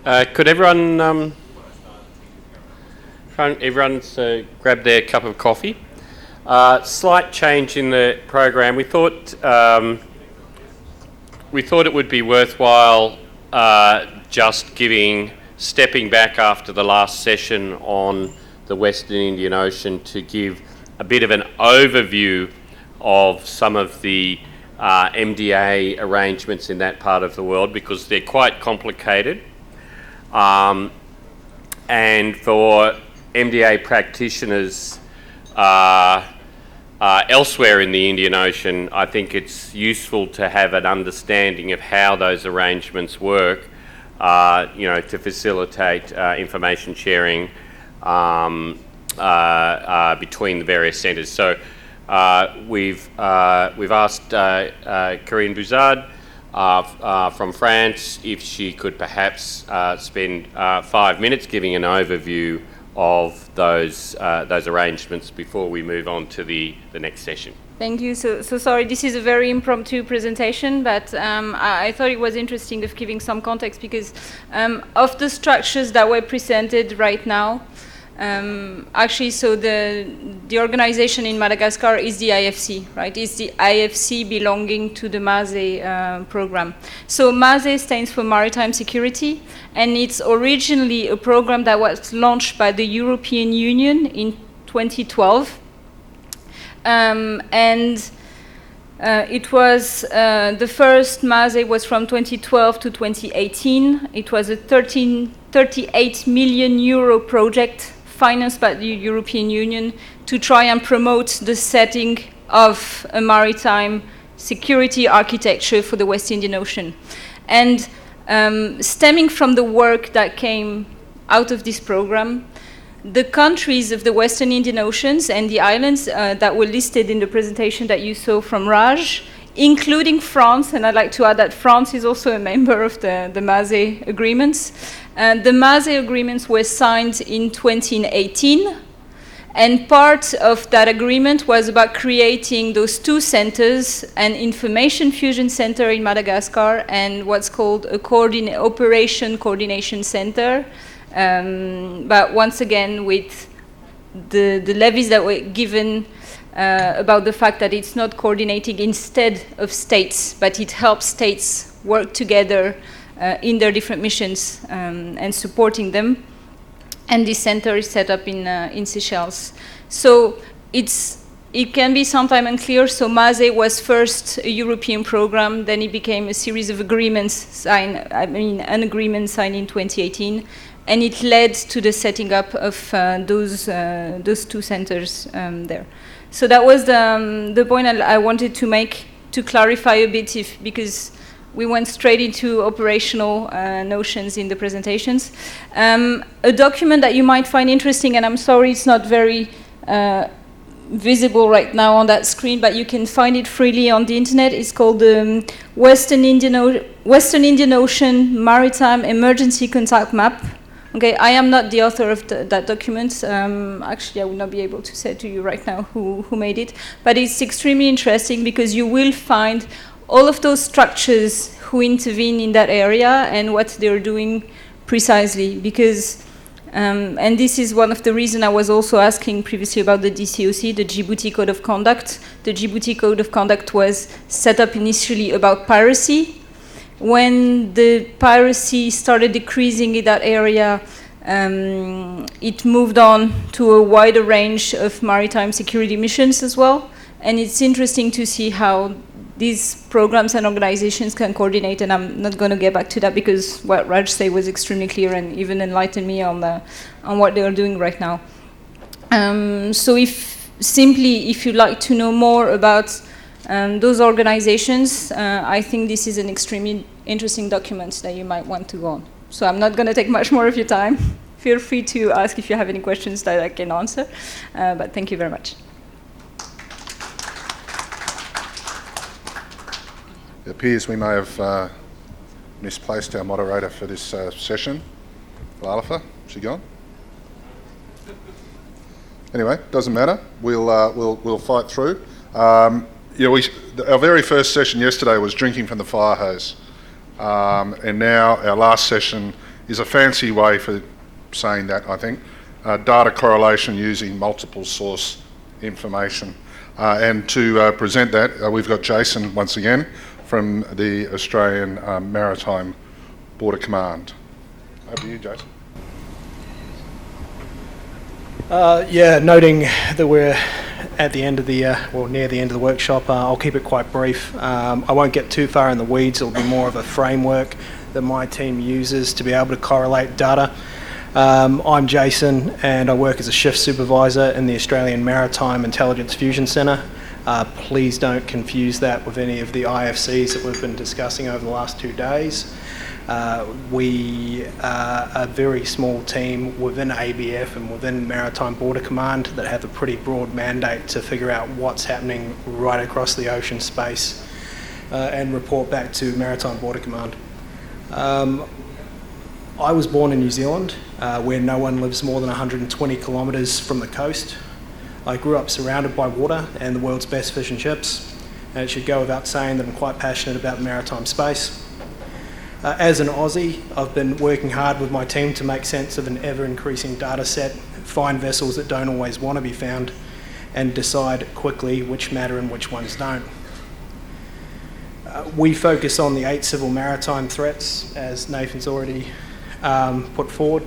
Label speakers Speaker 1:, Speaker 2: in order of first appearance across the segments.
Speaker 1: Could everyone grab their cup of coffee? Slight change in the program. We thought it would be worthwhile just stepping back after the last session on the Western Indian Ocean to give a bit of an overview of some of the MDA arrangements in that part of the world, because they're quite complicated. And for MDA practitioners elsewhere in the Indian Ocean, I think it's useful to have an understanding of how those arrangements work, to facilitate information sharing between the various centres. So we've asked Corinne Buzard from France if she could perhaps spend 5 minutes giving an overview of those arrangements before we move on to the next session.
Speaker 2: Thank you. So sorry, this is a very impromptu presentation, but I thought it was interesting of giving some context, because of the structures that were presented right now, actually, so the organization in Madagascar is the IFC, right? It's the IFC belonging to the MASE program. So MASE stands for Maritime Security, and it's originally a program that was launched by the European Union in 2012. It was the first MASE was from 2012 to 2018. It was a 38 million euro project financed by the European Union to try and promote the setting of a maritime security architecture for the West Indian Ocean. And stemming from the work that came out of this program, the countries of the Western Indian Oceans and the islands that were listed in the presentation that you saw from Raj, including France, and I'd like to add that France is also a member of the MASE agreements. The MASE agreements were signed in 2018, and part of that agreement was about creating those two centers, an information fusion center in Madagascar and what's called a operation coordination center. But once again, with the levies that were given about the fact that it's not coordinating instead of states, but it helps states work together in their different missions and supporting them. And this center is set up in Seychelles. So it can be sometimes unclear. So MASE was first a European program, then it became a series of agreements signed, an agreement signed in 2018. And it led to the setting up of those two centers there. So that was the point I wanted to make, to clarify a bit, because we went straight into operational notions in the presentations. A document that you might find interesting, and I'm sorry it's not very visible right now on that screen, but you can find it freely on the internet. It's called the Western Indian Ocean Maritime Emergency Contact Map. Okay, I am not the author of that document. Actually, I will not be able to say to you right now who made it. But it's extremely interesting, because you will find all of those structures who intervene in that area and what they're doing precisely. Because, and this is one of the reasons I was also asking previously about the DCOC, the Djibouti Code of Conduct. The Djibouti Code of Conduct was set up initially about piracy. When the piracy started decreasing in that area, it moved on to a wider range of maritime security missions as well. And it's interesting to see how these programs and organizations can coordinate, and I'm not going to get back to that because what Raj said was extremely clear and even enlightened me on what they are doing right now. So if you'd like to know more about those organizations, I think this is an extremely interesting document that you might want to go on. So I'm not going to take much more of your time. Feel free to ask if you have any questions that I can answer. But thank you very much.
Speaker 3: It appears we may have misplaced our moderator for this session. Lailufar, is she gone? Anyway, doesn't matter. We'll fight through. Our very first session yesterday was drinking from the fire hose, and now our last session is a fancy way for saying that, I think. Data correlation using multiple source information. And to present that, we've got Jason once again from the Australian Maritime Border Command. Over to you, Jason.
Speaker 4: Noting that we're at the end of the, near the end of the workshop, I'll keep it quite brief. I won't get too far in the weeds. It'll be more of a framework that my team uses to be able to correlate data. I'm Jason, and I work as a shift supervisor in the Australian Maritime Intelligence Fusion Centre. Please don't confuse that with any of the IFCs that we've been discussing over the last 2 days. We are a very small team within ABF and within Maritime Border Command that have a pretty broad mandate to figure out what's happening right across the ocean space and report back to Maritime Border Command. I was born in New Zealand, where no one lives more than 120 kilometres from the coast. I grew up surrounded by water and the world's best fish and chips, and it should go without saying that I'm quite passionate about maritime space. As an Aussie, I've been working hard with my team to make sense of an ever-increasing data set, find vessels that don't always want to be found, and decide quickly which matter and which ones don't. We focus on the 8 civil maritime threats, as Nathan's already put forward.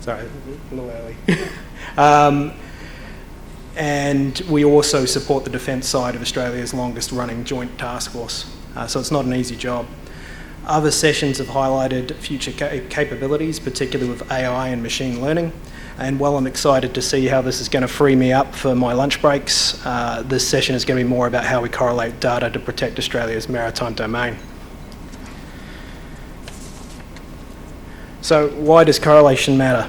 Speaker 4: Sorry, a little early. And we also support the defence side of Australia's longest running joint task force. So it's not an easy job. Other sessions have highlighted future capabilities, particularly with AI and machine learning. And while I'm excited to see how this is going to free me up for my lunch breaks, this session is going to be more about how we correlate data to protect Australia's maritime domain. So why does correlation matter?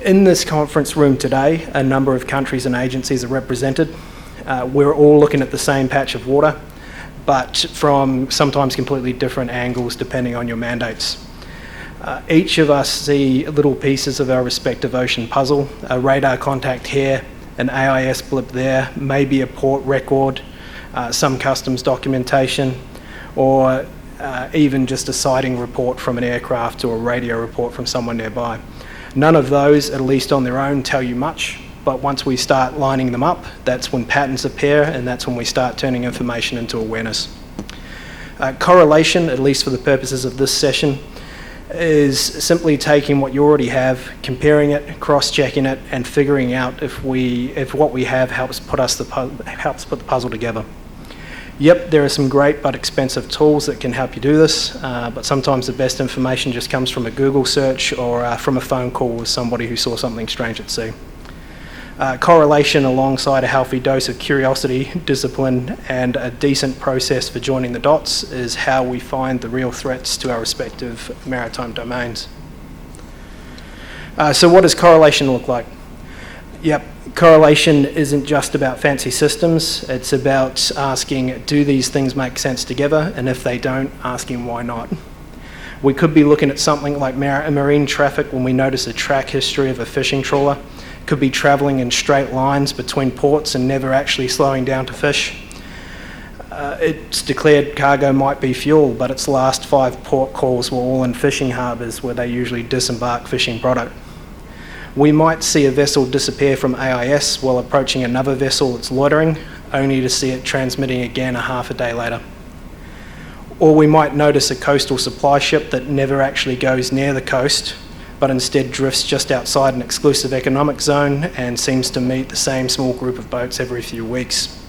Speaker 4: In this conference room today, a number of countries and agencies are represented. We're all looking at the same patch of water, but from sometimes completely different angles depending on your mandates. Each of us see little pieces of our respective ocean puzzle, a radar contact here, an AIS blip there, maybe a port record, some customs documentation, or even just a sighting report from an aircraft or a radio report from someone nearby. None of those, at least on their own, tell you much, but once we start lining them up, that's when patterns appear, and that's when we start turning information into awareness. Correlation, at least for the purposes of this session, is simply taking what you already have, comparing it, cross-checking it, and figuring out if what we have helps put the puzzle together. Yep, there are some great but expensive tools that can help you do this, but sometimes the best information just comes from a Google search or from a phone call with somebody who saw something strange at sea. Correlation alongside a healthy dose of curiosity, discipline, and a decent process for joining the dots is how we find the real threats to our respective maritime domains. So what does correlation look like? Yep, correlation isn't just about fancy systems. It's about asking, do these things make sense together? And if they don't, asking why not. We could be looking at something like marine traffic when we notice a track history of a fishing trawler. Could be travelling in straight lines between ports and never actually slowing down to fish. Its declared cargo might be fuel, but its last 5 port calls were all in fishing harbours where they usually disembark fishing product. We might see a vessel disappear from AIS while approaching another vessel that's loitering, only to see it transmitting again a half a day later. Or we might notice a coastal supply ship that never actually goes near the coast, but instead drifts just outside an exclusive economic zone and seems to meet the same small group of boats every few weeks.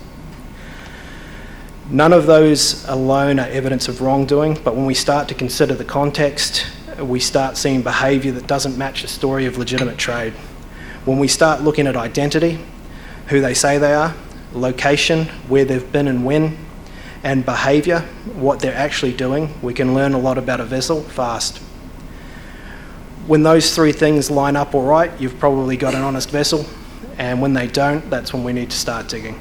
Speaker 4: None of those alone are evidence of wrongdoing, but when we start to consider the context, we start seeing behaviour that doesn't match the story of legitimate trade. When we start looking at identity, who they say they are, location, where they've been and when, and behaviour, what they're actually doing, we can learn a lot about a vessel fast. When those 3 things line up all right, you've probably got an honest vessel, and when they don't, that's when we need to start digging.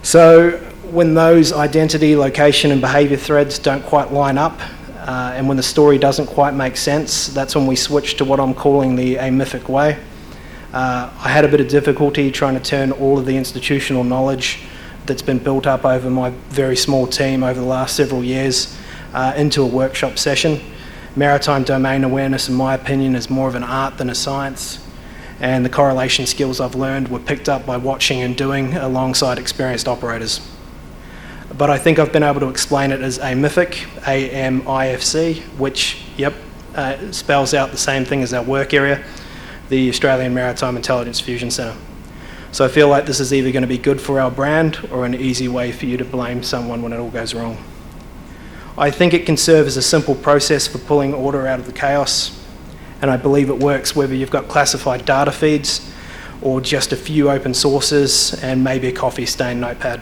Speaker 4: So when those identity, location and behaviour threads don't quite line up, and when the story doesn't quite make sense, that's when we switch to what I'm calling the amythic way. I had a bit of difficulty trying to turn all of the institutional knowledge that's been built up over my very small team over the last several years into a workshop session. Maritime domain awareness, in my opinion, is more of an art than a science, and the correlation skills I've learned were picked up by watching and doing alongside experienced operators. But I think I've been able to explain it as AMIFIC, AMIFC, which, spells out the same thing as our work area, the Australian Maritime Intelligence Fusion Centre. So I feel like this is either going to be good for our brand or an easy way for you to blame someone when it all goes wrong. I think it can serve as a simple process for pulling order out of the chaos, and I believe it works whether you've got classified data feeds or just a few open sources and maybe a coffee-stained notepad.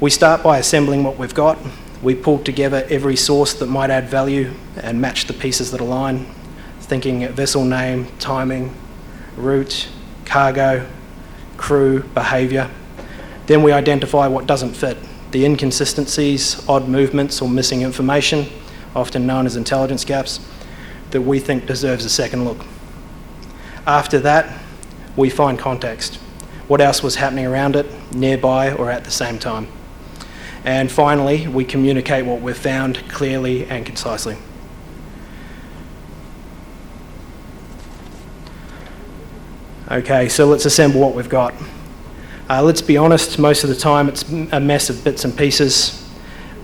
Speaker 4: We start by assembling what we've got. We pull together every source that might add value and match the pieces that align, thinking vessel name, timing, route, cargo, crew, behaviour. Then we identify what doesn't fit, the inconsistencies, odd movements or missing information, often known as intelligence gaps, that we think deserves a second look. After that, we find context. What else was happening around it, nearby or at the same time? And finally, we communicate what we've found clearly and concisely. Okay, so let's assemble what we've got. Let's be honest, most of the time it's a mess of bits and pieces.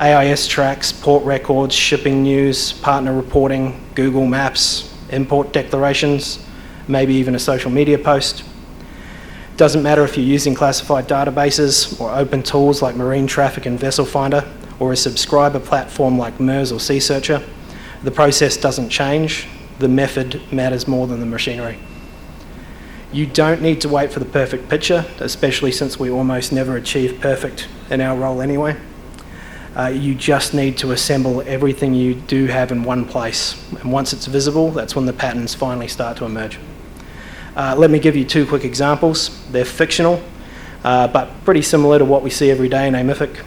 Speaker 4: AIS tracks, port records, shipping news, partner reporting, Google Maps, import declarations, maybe even a social media post. Doesn't matter if you're using classified databases or open tools like Marine Traffic and Vessel Finder or a subscriber platform like MERS or Sea Searcher. The process doesn't change. The method matters more than the machinery. You don't need to wait for the perfect picture, especially since we almost never achieve perfect in our role anyway. You just need to assemble everything you do have in one place. And once it's visible, that's when the patterns finally start to emerge. Let me give you two quick examples. They're fictional, but pretty similar to what we see every day in AMIFIC.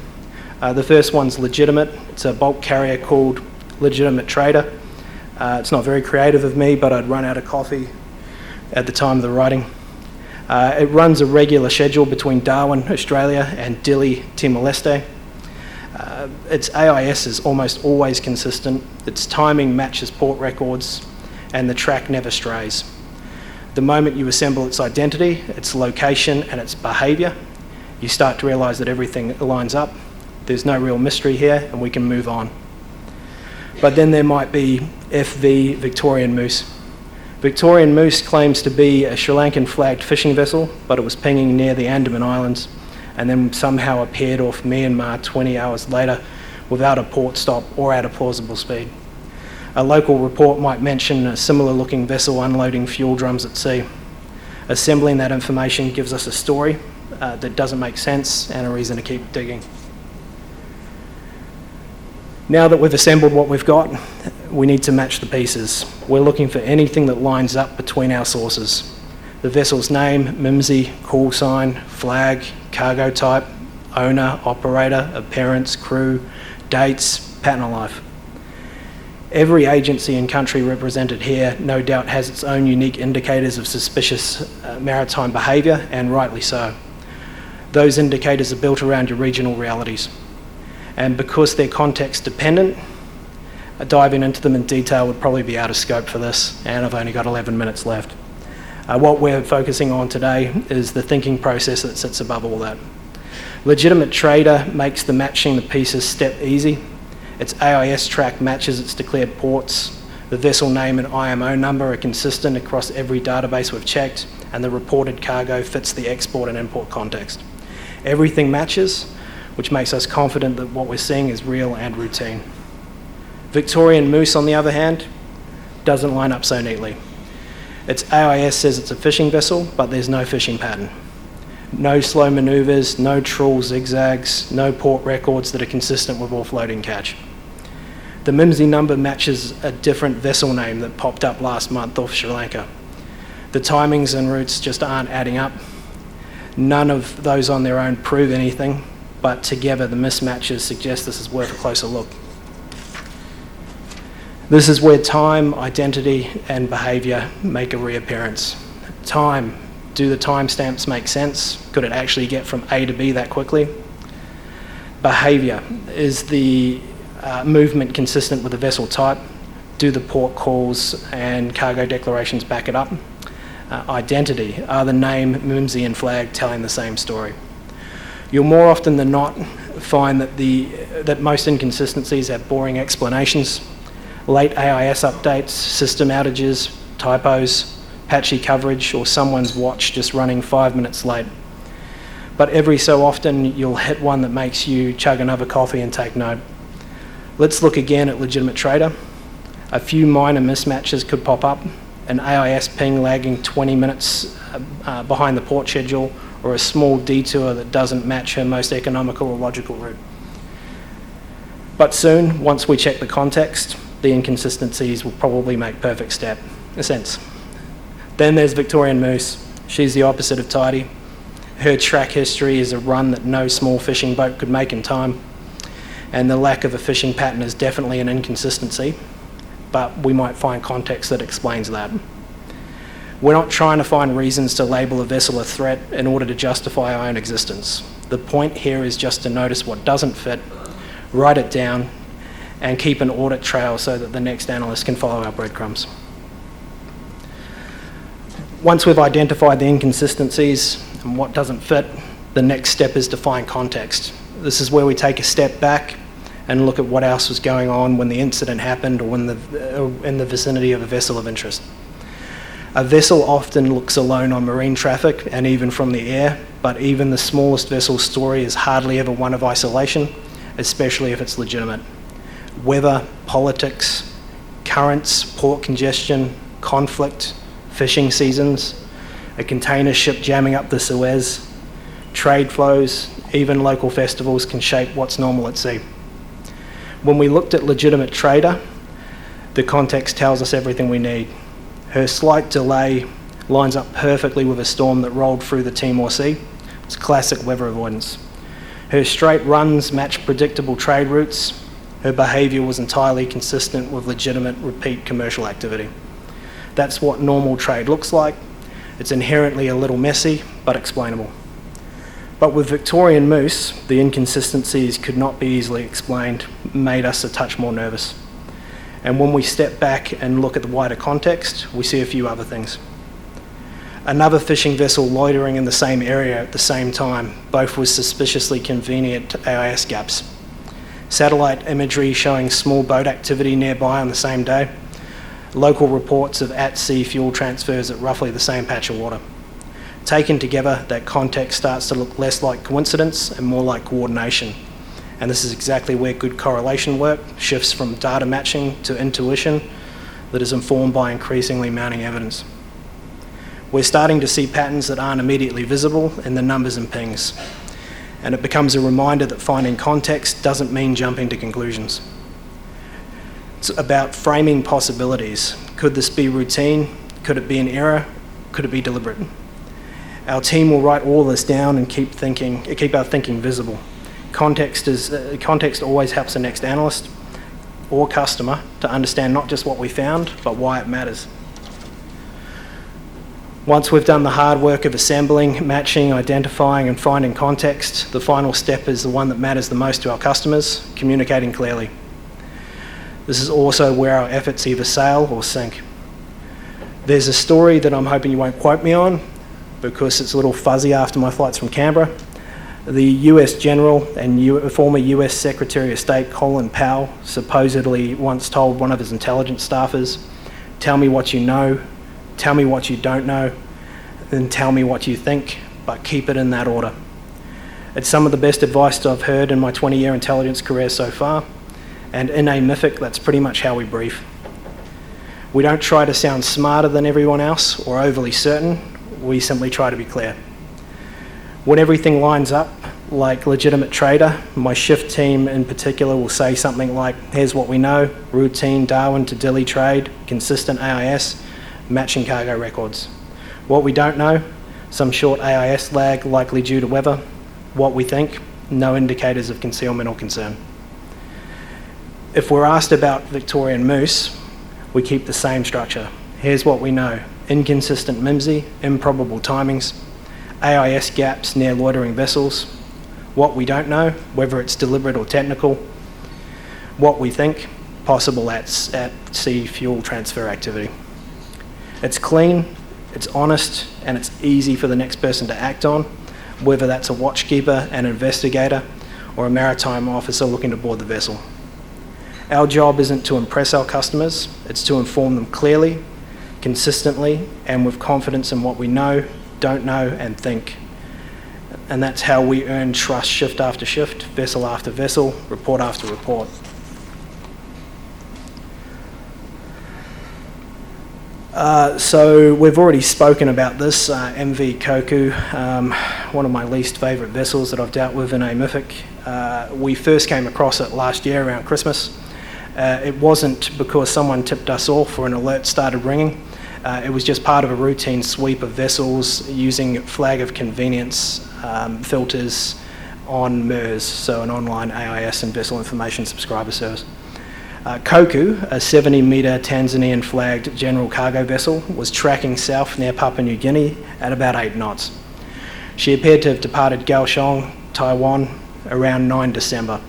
Speaker 4: The first one's legitimate. It's a bulk carrier called Legitimate Trader. It's not very creative of me, but I'd run out of coffee at the time of the writing. It runs a regular schedule between Darwin, Australia and Dili, Timor-Leste. Its AIS is almost always consistent. Its timing matches port records and the track never strays. The moment you assemble its identity, its location and its behaviour, you start to realise that everything lines up. There's no real mystery here and we can move on. But then there might be FV Victorian Moose. Victorian Moose claims to be a Sri Lankan flagged fishing vessel, but it was pinging near the Andaman Islands and then somehow appeared off Myanmar 20 hours later without a port stop or at a plausible speed. A local report might mention a similar looking vessel unloading fuel drums at sea. Assembling that information gives us a story that doesn't make sense and a reason to keep digging. Now that we've assembled what we've got, we need to match the pieces. We're looking for anything that lines up between our sources. The vessel's name, MIMSI, call sign, flag, cargo type, owner, operator, appearance, crew, dates, pattern of life. Every agency and country represented here no doubt has its own unique indicators of suspicious maritime behaviour, and rightly so. Those indicators are built around your regional realities. And because they're context dependent, diving into them in detail would probably be out of scope for this, and I've only got 11 minutes left. What we're focusing on today is the thinking process that sits above all that. Legitimate Trader makes the matching the pieces step easy. Its AIS track matches its declared ports. The vessel name and IMO number are consistent across every database we've checked, and the reported cargo fits the export and import context. Everything matches, which makes us confident that what we're seeing is real and routine. Victorian Moose, on the other hand, doesn't line up so neatly. Its AIS says it's a fishing vessel, but there's no fishing pattern. No slow manoeuvres, no trawl zigzags, no port records that are consistent with offloading catch. The MIMSI number matches a different vessel name that popped up last month off Sri Lanka. The timings and routes just aren't adding up. None of those on their own prove anything, but together the mismatches suggest this is worth a closer look. This is where time, identity, and behaviour make a reappearance. Time, Do the timestamps make sense? Could it actually get from A to B that quickly? Behaviour. Is the movement consistent with the vessel type? Do the port calls and cargo declarations back it up? Identity. Are the name, mimsy and flag telling the same story? You'll more often than not find that most inconsistencies have boring explanations, late AIS updates, system outages, typos, patchy coverage, or someone's watch just running 5 minutes late. But every so often you'll hit one that makes you chug another coffee and take note. Let's look again at legitimate trader. A few minor mismatches could pop up, an AIS ping lagging 20 minutes behind the port schedule, or a small detour that doesn't match her most economical or logical route. But soon, once we check the context, the inconsistencies will probably make perfect sense. Then there's Victorian Moose. She's the opposite of tidy. Her track history is a run that no small fishing boat could make in time, and the lack of a fishing pattern is definitely an inconsistency, but we might find context that explains that. We're not trying to find reasons to label a vessel a threat in order to justify our own existence. The point here is just to notice what doesn't fit, write it down, and keep an audit trail so that the next analyst can follow our breadcrumbs. Once we've identified the inconsistencies and what doesn't fit, the next step is to find context. This is where we take a step back and look at what else was going on when the incident happened or in the vicinity of a vessel of interest. A vessel often looks alone on marine traffic and even from the air, but even the smallest vessel's story is hardly ever one of isolation, especially if it's legitimate. Weather, politics, currents, port congestion, conflict, fishing seasons, a container ship jamming up the Suez, trade flows, even local festivals can shape what's normal at sea. When we looked at legitimate trader, the context tells us everything we need. Her slight delay lines up perfectly with a storm that rolled through the Timor Sea. It's classic weather avoidance. Her straight runs match predictable trade routes. Her behaviour was entirely consistent with legitimate repeat commercial activity. That's what normal trade looks like. It's inherently a little messy, but explainable. But with Victorian Moose, the inconsistencies could not be easily explained, made us a touch more nervous. And when we step back and look at the wider context, we see a few other things. Another fishing vessel loitering in the same area at the same time, both with suspiciously convenient AIS gaps. Satellite imagery showing small boat activity nearby on the same day. Local reports of at-sea fuel transfers at roughly the same patch of water. Taken together, that context starts to look less like coincidence and more like coordination. And this is exactly where good correlation work shifts from data matching to intuition that is informed by increasingly mounting evidence. We're starting to see patterns that aren't immediately visible in the numbers and pings. And it becomes a reminder that finding context doesn't mean jumping to conclusions. It's about framing possibilities. Could this be routine? Could it be an error? Could it be deliberate? Our team will write all this down and keep our thinking visible. Context always helps the next analyst or customer to understand not just what we found, but why it matters. Once we've done the hard work of assembling, matching, identifying and finding context, the final step is the one that matters the most to our customers, communicating clearly. This is also where our efforts either sail or sink. There's a story that I'm hoping you won't quote me on because it's a little fuzzy after my flights from Canberra. The US General and former US Secretary of State Colin Powell supposedly once told one of his intelligence staffers, "Tell me what you know, tell me what you don't know, then tell me what you think, but keep it in that order." It's some of the best advice I've heard in my 20-year intelligence career so far, and in a MIFIC, that's pretty much how we brief. We don't try to sound smarter than everyone else or overly certain, we simply try to be clear. When everything lines up, like legitimate trader, my shift team in particular will say something like, here's what we know, routine Darwin to Dili trade, consistent AIS, matching cargo records. What we don't know, some short AIS lag likely due to weather. What we think, no indicators of concealment or concern. If we're asked about Victorian Moose, we keep the same structure. Here's what we know, inconsistent MIMSI, improbable timings, AIS gaps near loitering vessels, what we don't know, whether it's deliberate or technical, what we think, possible at sea fuel transfer activity. It's clean, it's honest, and it's easy for the next person to act on, whether that's a watchkeeper, an investigator, or a maritime officer looking to board the vessel. Our job isn't to impress our customers, it's to inform them clearly, consistently, and with confidence in what we know, don't know, and think. And that's how we earn trust shift after shift, vessel after vessel, report after report. So we've already spoken about this, MV Koku, one of my least favourite vessels that I've dealt with in a Mythic. We first came across it last year around Christmas. It wasn't because someone tipped us off or an alert started ringing. It was just part of a routine sweep of vessels using flag of convenience filters on MERS, so an online AIS and vessel information subscriber service. Koku, a 70-metre Tanzanian flagged general cargo vessel, was tracking south near Papua New Guinea at about 8 knots. She appeared to have departed Kaohsiung, Taiwan, around 9 December.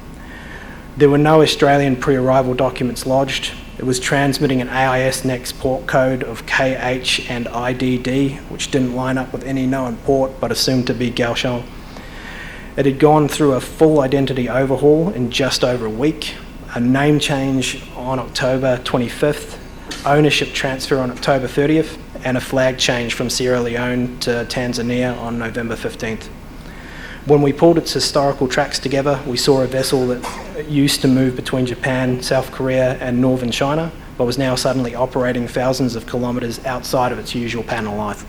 Speaker 4: There were no Australian pre-arrival documents lodged. It was transmitting an AIS next port code of KH and IDD, which didn't line up with any known port but assumed to be Kaohsiung. It had gone through a full identity overhaul in just over a week, a name change on October 25th, ownership transfer on October 30th, and a flag change from Sierra Leone to Tanzania on November 15th. When we pulled its historical tracks together, we saw a vessel that used to move between Japan, South Korea, and northern China, but was now suddenly operating thousands of kilometres outside of its usual pattern of life.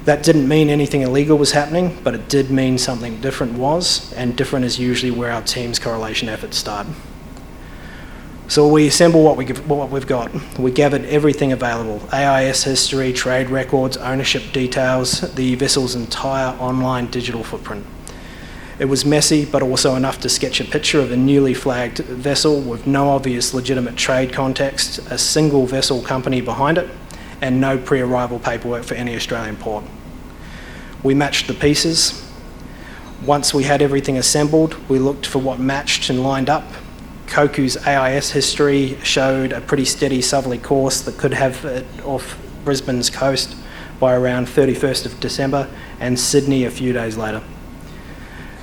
Speaker 4: That didn't mean anything illegal was happening, but it did mean something different was, and different is usually where our team's correlation efforts start. So we assemble what we've got. We gathered everything available: AIS history, trade records, ownership details, the vessel's entire online digital footprint. It was messy, but also enough to sketch a picture of a newly flagged vessel with no obvious legitimate trade context, a single vessel company behind it, and no pre-arrival paperwork for any Australian port. We matched the pieces. Once we had everything assembled, we looked for what matched and lined up. Koku's AIS history showed a pretty steady southerly course that could have it off Brisbane's coast by around 31st of December and Sydney a few days later.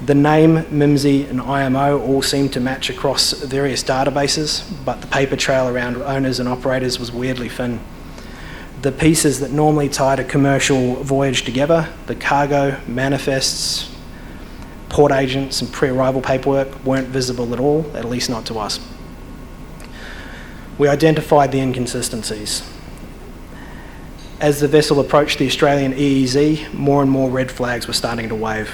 Speaker 4: The name, MIMSI and IMO all seemed to match across various databases, but the paper trail around owners and operators was weirdly thin. The pieces that normally tied a commercial voyage together, the cargo, manifests, port agents and pre-arrival paperwork, weren't visible at all, at least not to us. We identified the inconsistencies. As the vessel approached the Australian EEZ, more and more red flags were starting to wave.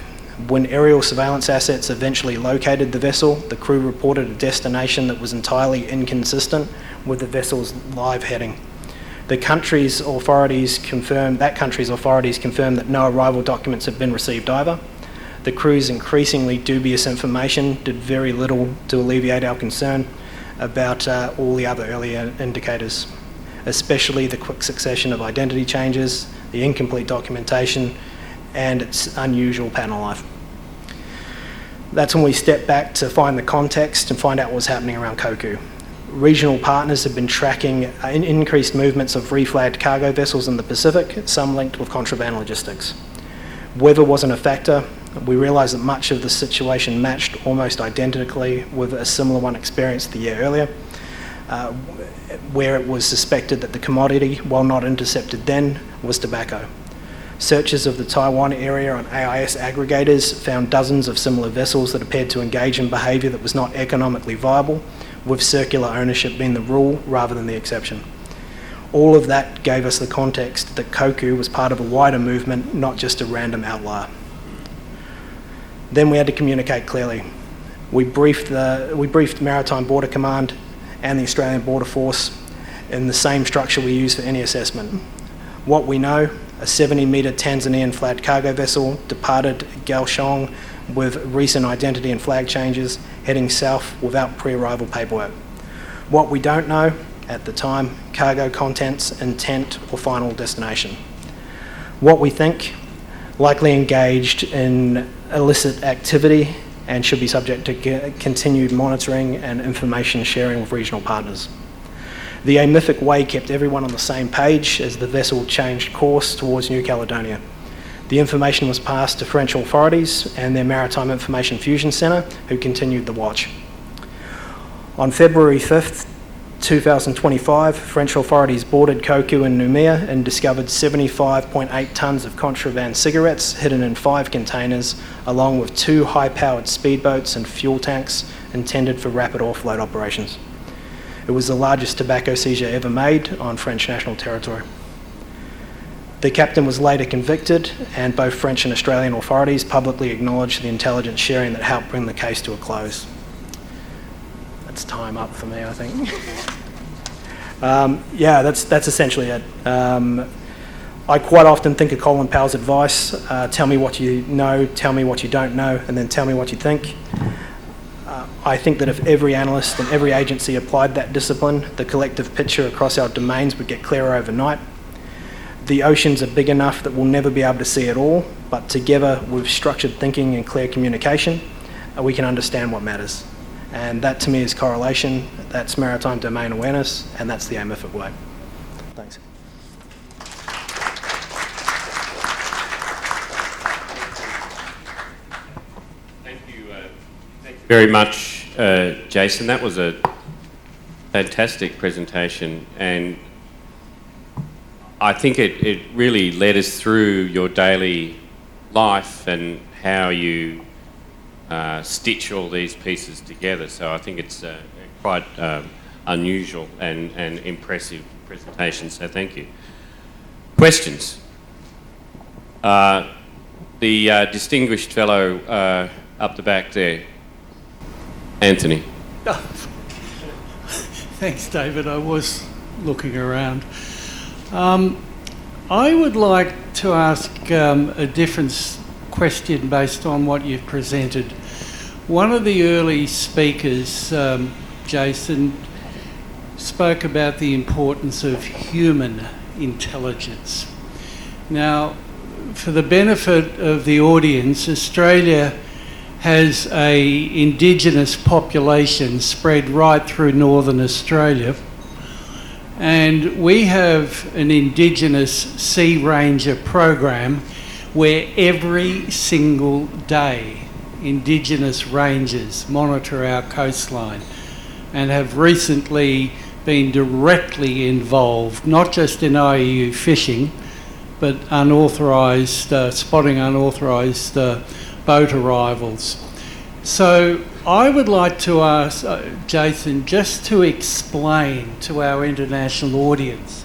Speaker 4: When aerial surveillance assets eventually located the vessel, the crew reported a destination that was entirely inconsistent with the vessel's live heading. The country's authorities confirmed that no arrival documents had been received either. The crew's increasingly dubious information did very little to alleviate our concern about all the other earlier indicators, especially the quick succession of identity changes, the incomplete documentation, and its unusual pattern of life. That's when we stepped back to find the context and find out what was happening around Koku. Regional partners have been tracking increased movements of reflagged cargo vessels in the Pacific, some linked with contraband logistics. Weather wasn't a factor. We realised that much of the situation matched almost identically with a similar one experienced the year earlier, where it was suspected that the commodity, while not intercepted then, was tobacco. Searches of the Taiwan area on AIS aggregators found dozens of similar vessels that appeared to engage in behaviour that was not economically viable, with circular ownership being the rule rather than the exception. All of that gave us the context that Koku was part of a wider movement, not just a random outlier. Then we had to communicate clearly. We briefed Maritime Border Command and the Australian Border Force in the same structure we use for any assessment. What we know: a 70-metre Tanzanian flagged cargo vessel departed Kaohsiung with recent identity and flag changes, heading south without pre-arrival paperwork. What we don't know: at the time, cargo contents, intent, or final destination. What we think, likely engaged in illicit activity and should be subject to continued monitoring and information sharing with regional partners. The amorphic way kept everyone on the same page as the vessel changed course towards New Caledonia. The information was passed to French authorities and their Maritime Information Fusion Centre, who continued the watch. On February 5th, 2025, French authorities boarded Koku in Noumea and discovered 75.8 tonnes of contraband cigarettes hidden in 5 containers, along with 2 high-powered speedboats and fuel tanks intended for rapid offload operations. It was the largest tobacco seizure ever made on French national territory. The captain was later convicted, and both French and Australian authorities publicly acknowledged the intelligence sharing that helped bring the case to a close. That's time up for me, I think. Yeah, that's essentially it. I quite often think of Colin Powell's advice, tell me what you know, tell me what you don't know, and then tell me what you think. I think that if every analyst and every agency applied that discipline, the collective picture across our domains would get clearer overnight. The oceans are big enough that we'll never be able to see it all, but together with structured thinking and clear communication, we can understand what matters. And that to me is correlation, that's maritime domain awareness, and that's the amorphic way. Thanks.
Speaker 1: Thank you very much, Jason. That was a fantastic presentation, and I think it really led us through your daily life and how you stitch all these pieces together. So I think it's quite unusual and impressive presentation, so thank you. Questions? The distinguished fellow up the back there, Anthony.
Speaker 5: Thanks, David. I was looking around. I would like to ask a different question based on what you've presented. One of the early speakers, Jason, spoke about the importance of human intelligence. Now, for the benefit of the audience, Australia has an Indigenous population spread right through Northern Australia, and we have an Indigenous Sea Ranger program where every single day Indigenous rangers monitor our coastline and have recently been directly involved, not just in IUU fishing, but unauthorised, spotting unauthorised boat arrivals. So I would like to ask Jason just to explain to our international audience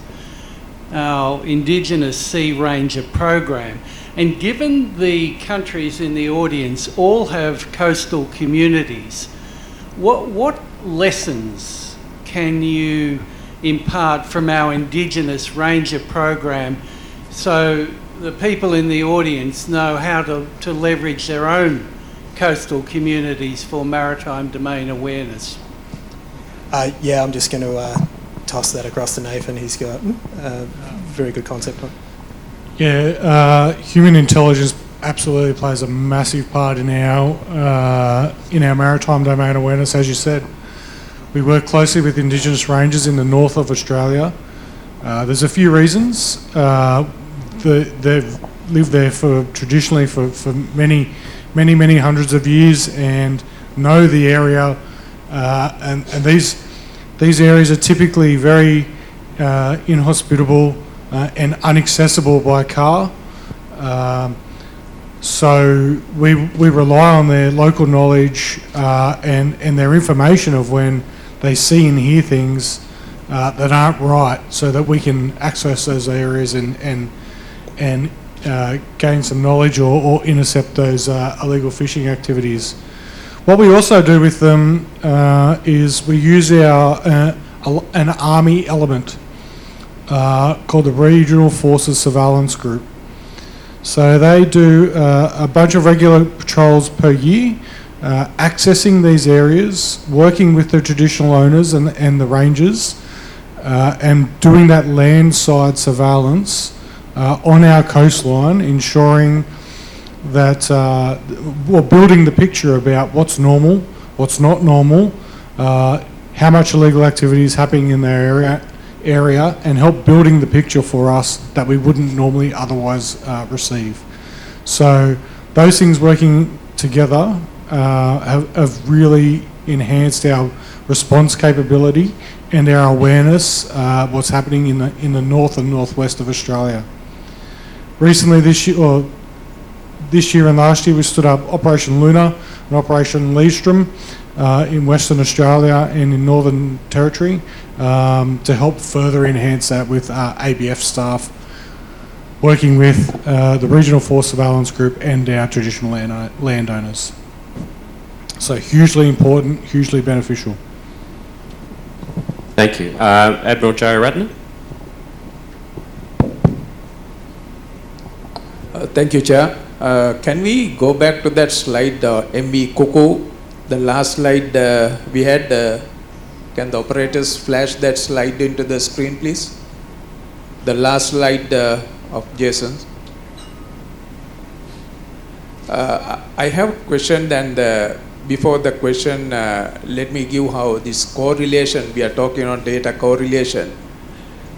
Speaker 5: our Indigenous Sea Ranger program. And given the countries in the audience all have coastal communities, what lessons can you impart from our Indigenous Ranger program so the people in the audience know how to leverage their own coastal communities for maritime domain awareness?
Speaker 4: Yeah, I'm just going to toss that across to Nathan. He's got a very good concept on it.
Speaker 6: Yeah, human intelligence absolutely plays a massive part in our maritime domain awareness. As you said, we work closely with Indigenous rangers in the north of Australia. There's a few reasons. They've lived there traditionally for many hundreds of years and know the area, and these areas are typically very inhospitable and inaccessible by car. So we rely on their local knowledge and their information of when they see and hear things that aren't right, so that we can access those areas and gain some knowledge or intercept those illegal fishing activities. What we also do with them is we use an army element called the Regional Forces Surveillance Group. So they do a bunch of regular patrols per year, accessing these areas, working with the traditional owners and the rangers and doing that landside surveillance on our coastline, ensuring that, building the picture about what's normal, what's not normal, how much illegal activity is happening in their area, and help building the picture for us that we wouldn't normally otherwise receive. So those things working together have really enhanced our response capability and our awareness what's happening in the north and northwest of Australia. Recently this year and last year we stood up Operation Luna and Operation Leestrom in Western Australia and in Northern Territory to help further enhance that with ABF staff working with the Regional Force Surveillance Group and our traditional landowners. So hugely important, hugely beneficial.
Speaker 1: Thank you. Admiral Joe Radner.
Speaker 7: Thank you, Chair. Can we go back to that slide, MB Cuckoo? The last slide we had, can the operators flash that slide into the screen, please? The last slide of Jason's. I have a question, and before the question, let me give how this correlation, we are talking on data correlation.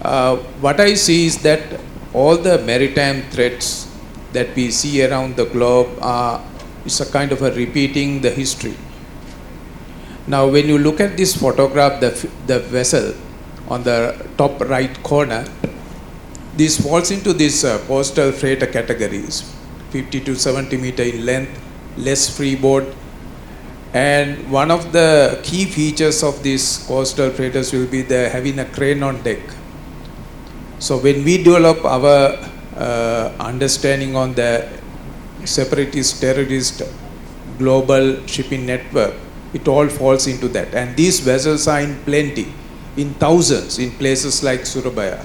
Speaker 7: What I see is that all the maritime threats that we see around the globe is a kind of a repeating the history. Now, when you look at this photograph, the vessel on the top right corner, this falls into this coastal freighter categories, 50 to 70 meter in length, less freeboard. And one of the key features of these coastal freighters will be the having a crane on deck. So when we develop our understanding on the separatist, terrorist, global shipping network, it all falls into that. And these vessels are in plenty, in thousands, in places like Surabaya.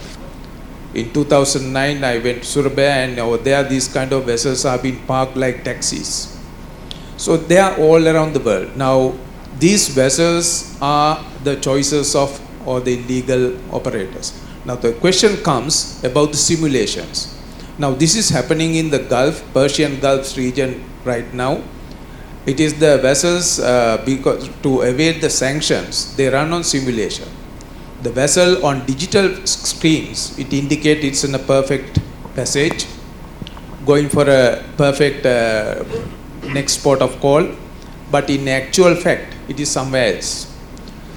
Speaker 7: In 2009, I went to Surabaya, and over there, these kind of vessels are being parked like taxis. So they are all around the world. Now, these vessels are the choices of all the illegal operators. Now, the question comes about the simulations. Now, this is happening in the Gulf, Persian Gulf region right now. It is the vessels, because to evade the sanctions, they run on simulation. The vessel on digital screens, it indicates it's in a perfect passage, going for a perfect next port of call, but in actual fact, it is somewhere else.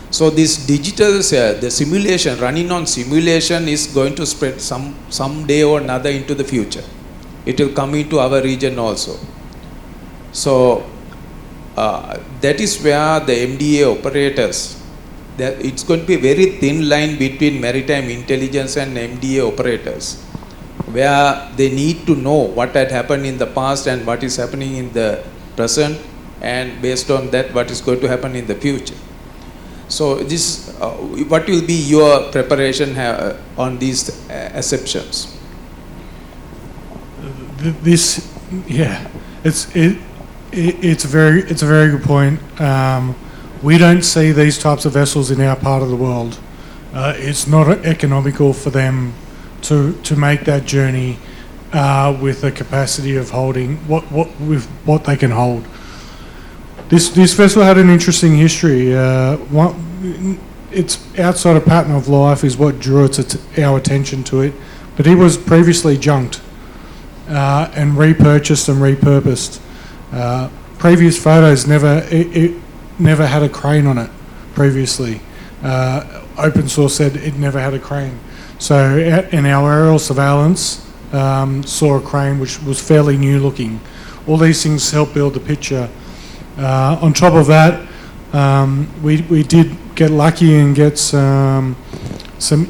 Speaker 7: So this digital, the simulation, running on simulation is going to spread some day or another into the future. It will come into our region also. So that is where the MDA operators, that it's going to be a very thin line between maritime intelligence and MDA operators, where they need to know what had happened in the past and what is happening in the present, and based on that, what is going to happen in the future. So this, what will be your preparation on these assumptions?
Speaker 6: This, yeah, it's a very good point. We don't see these types of vessels in our part of the world. It's not economical for them to make that journey with the capacity of holding what they can hold. This vessel had an interesting history. It's outside a pattern of life is what drew our attention to it, but it was previously junked and repurchased and repurposed. Previous photos never had a crane on it previously. Open source said it never had a crane. So in our aerial surveillance saw a crane which was fairly new looking. All these things help build the picture. On top of that, we did get lucky and get some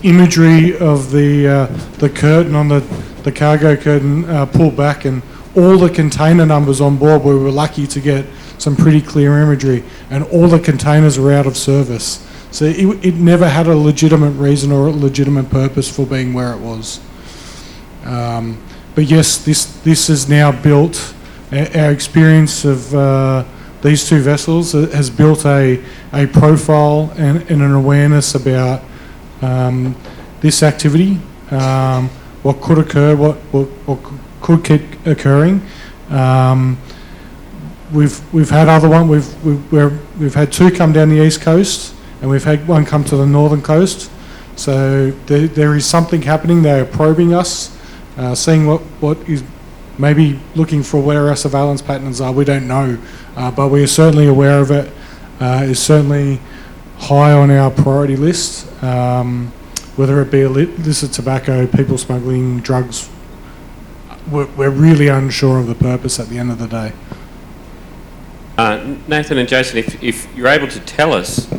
Speaker 6: imagery of the curtain on the cargo curtain pulled back, and all the container numbers on board, we were lucky to get some pretty clear imagery, and all the containers were out of service. So it never had a legitimate reason or a legitimate purpose for being where it was. But yes, this is now built, our experience of these two vessels has built a profile and an awareness about this activity, what could occur, what could keep occurring. We've had other one. We've had two come down the east coast, and we've had one come to the northern coast. So there is something happening. They are probing us, seeing what is maybe looking for where our surveillance patterns are. We don't know, but we are certainly aware of it. It's certainly high on our priority list. Whether it be illicit tobacco, people smuggling, drugs, we're really unsure of the purpose at the end of the day.
Speaker 1: Nathan and Jason, if you're able to tell us,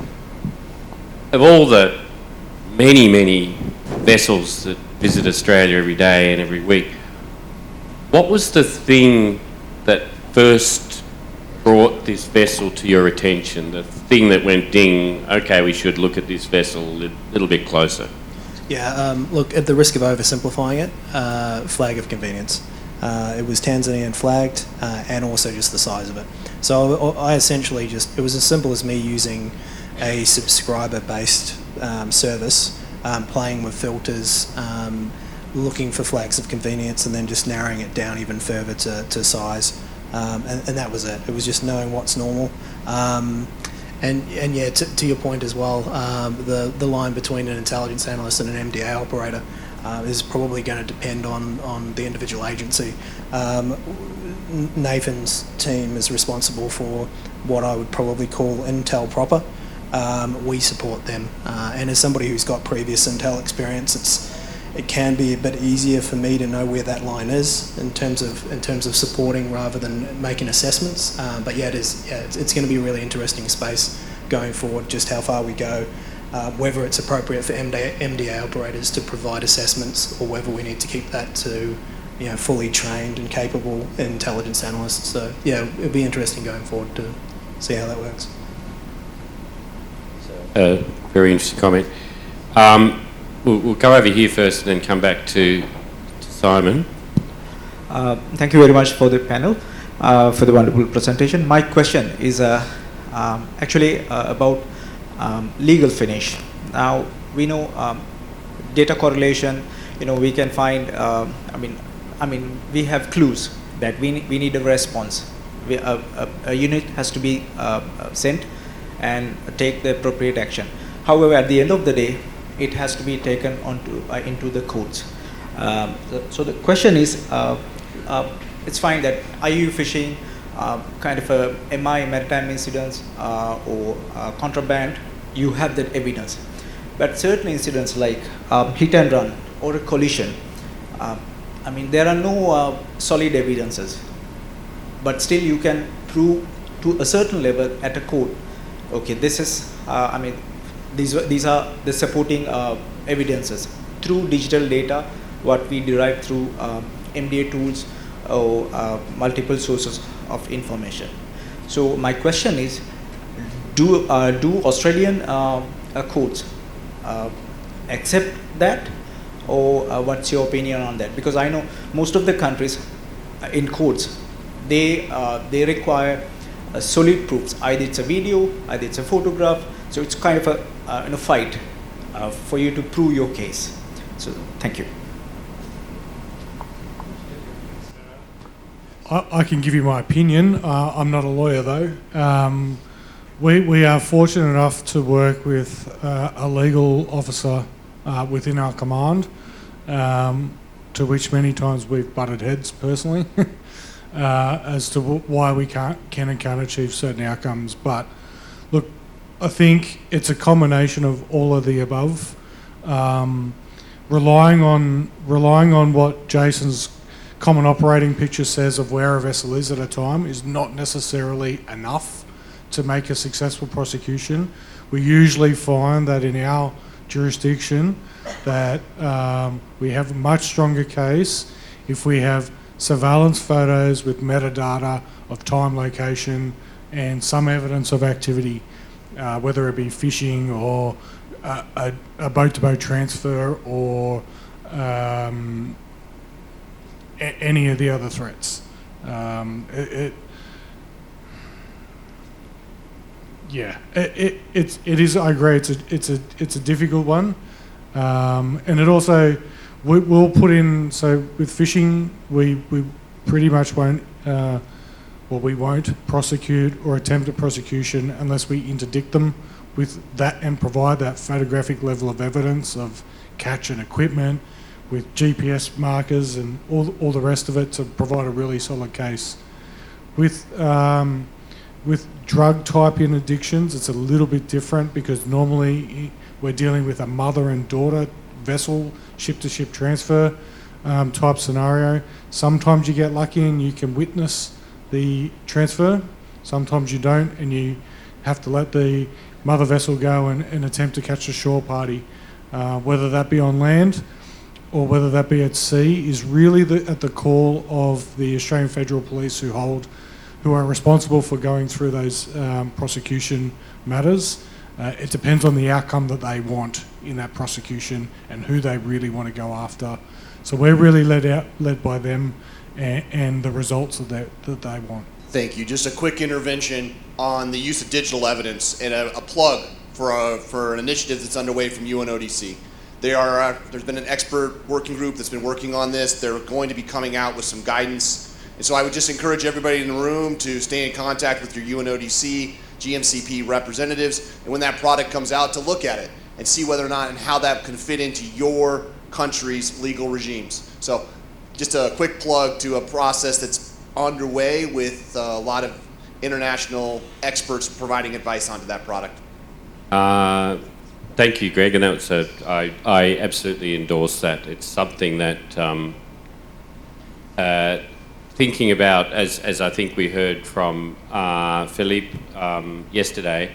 Speaker 1: of all the many vessels that visit Australia every day and every week, what was the thing that first brought this vessel to your attention? The thing that went ding, okay, we should look at this vessel a little bit closer.
Speaker 4: Yeah, look, at the risk of oversimplifying it, flag of convenience. It was Tanzanian flagged, and also just the size of it. So I essentially it was as simple as me using a subscriber-based service, playing with filters, looking for flags of convenience, and then just narrowing it down even further to size. And that was it. It was just knowing what's normal. And yeah, to your point as well, the line between an intelligence analyst and an MDA operator is probably going to depend on the individual agency. Nathan's team is responsible for what I would probably call intel proper. We support them, and as somebody who's got previous intel experience, it can be a bit easier for me to know where that line is in terms of supporting rather than making assessments. But yeah, it's going to be a really interesting space going forward, just how far we go, whether it's appropriate for MDA operators to provide assessments or whether we need to keep that to fully trained and capable intelligence analysts. So yeah, it'll be interesting going forward to see how that works.
Speaker 1: Very interesting comment. We'll go over here first and then come back to Simon.
Speaker 8: Thank you very much for the panel, for the wonderful presentation. My question is actually about legal finish. Now, we know data correlation, we can find, we have clues that we need a response. A unit has to be sent and take the appropriate action. However, at the end of the day, it has to be taken into the courts. So the question is, it's fine that IU fishing, kind of a MI, maritime incidents, or contraband, you have that evidence. But certain incidents like hit and run or a collision, there are no solid evidences. But still you can prove to a certain level at a court, okay, this is, these are the supporting evidences through digital data, what we derive through MDA tools or multiple sources of information. So my question is, do Australian courts accept that, or what's your opinion on that? Because I know most of the countries in courts, they require solid proofs. Either it's a video, either it's a photograph. So it's kind of a fight for you to prove your case. So thank you.
Speaker 6: I can give you my opinion. I'm not a lawyer though. We are fortunate enough to work with a legal officer within our command, to which many times we've butted heads personally as to why we can and can't achieve certain outcomes. But look, I think it's a combination of all of the above. Relying on what Jason's common operating picture says of where a vessel is at a time is not necessarily enough to make a successful prosecution. We usually find that in our jurisdiction that we have a much stronger case if we have surveillance photos with metadata of time, location, and some evidence of activity, whether it be fishing or a boat-to-boat transfer or any of the other threats. It is. I agree. It's a difficult one. And it also, we'll put in, so with fishing, we pretty much won't, we won't prosecute or attempt a prosecution unless we interdict them with that and provide that photographic level of evidence of catch and equipment with GPS markers and all the rest of it to provide a really solid case. With drug type interdictions, it's a little bit different because normally we're dealing with a mother and daughter vessel, ship-to-ship transfer type scenario. Sometimes you get lucky and you can witness the transfer. Sometimes you don't, and you have to let the mother vessel go and attempt to catch the shore party. Whether that be on land or whether that be at sea is really at the call of the Australian Federal Police who are responsible for going through those prosecution matters. It depends on the outcome that they want in that prosecution and who they really want to go after. So we're really led by them and the results that they want.
Speaker 9: Thank you. Just a quick intervention on the use of digital evidence and a plug for an initiative that's underway from UNODC. There's been an expert working group that's been working on this. They're going to be coming out with some guidance. And so I would just encourage everybody in the room to stay in contact with your UNODC, GMCP representatives, and when that product comes out, to look at it and see whether or not and how that can fit into your country's legal regimes. So just a quick plug to a process that's underway with a lot of international experts providing advice onto that product.
Speaker 1: Thank you, Greg, and that was I absolutely endorse that. It's something that thinking about, as I think we heard from Philippe yesterday,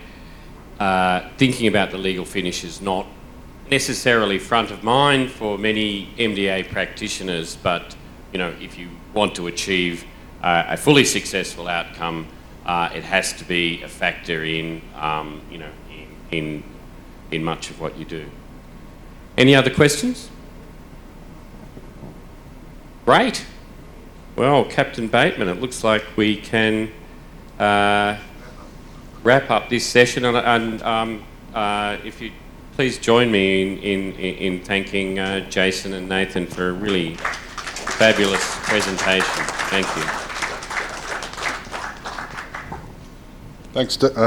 Speaker 1: thinking about the legal finish is not necessarily front of mind for many MDA practitioners, but if you want to achieve a fully successful outcome, it has to be a factor in much of what you do. Any other questions? Great. Well, Captain Bateman, it looks like we can wrap up this session, and if you please join me in thanking Jason and Nathan for a really fabulous presentation. Thank you.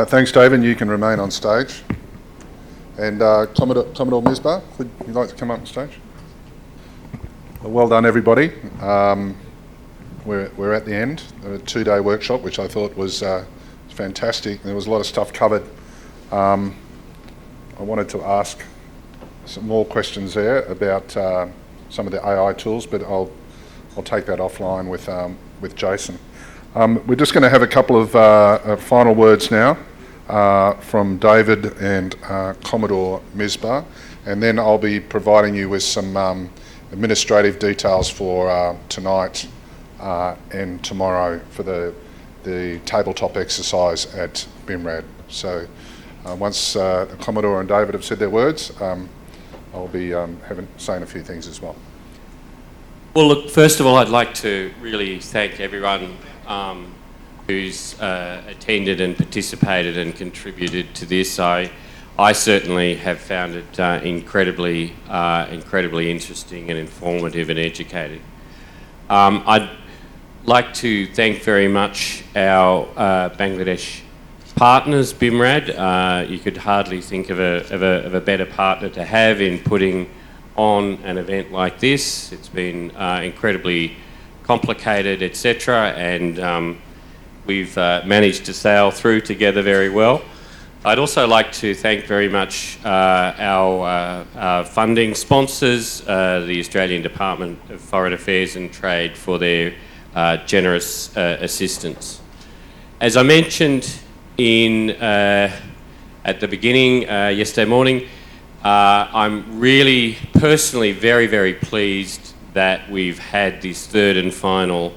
Speaker 3: Thanks, David. You can remain on stage. And Commodore Misbah, would you like to come up on stage? Well done, everybody. We're at the end of a 2-day workshop, which I thought was fantastic. There was a lot of stuff covered. I wanted to ask some more questions there about some of the AI tools, but I'll take that offline with Jason. We're just going to have a couple of final words now from David and Commodore Misbah, and then I'll be providing you with some administrative details for tonight and tomorrow for the tabletop exercise at BIMRAD. So once the Commodore and David have said their words, I'll be saying a few things as well.
Speaker 1: Well, look, first of all, I'd like to really thank everyone who's attended and participated and contributed to this. I certainly have found it incredibly interesting and informative and educated. I'd like to thank very much our Bangladesh partners, BIMRAD. You could hardly think of a better partner to have in putting on an event like this. It's been incredibly complicated, etc., and we've managed to sail through together very well. I'd also like to thank very much our funding sponsors, the Australian Department of Foreign Affairs and Trade, for their generous assistance. As I mentioned at the beginning yesterday morning, I'm really personally very, very pleased that we've had this third and final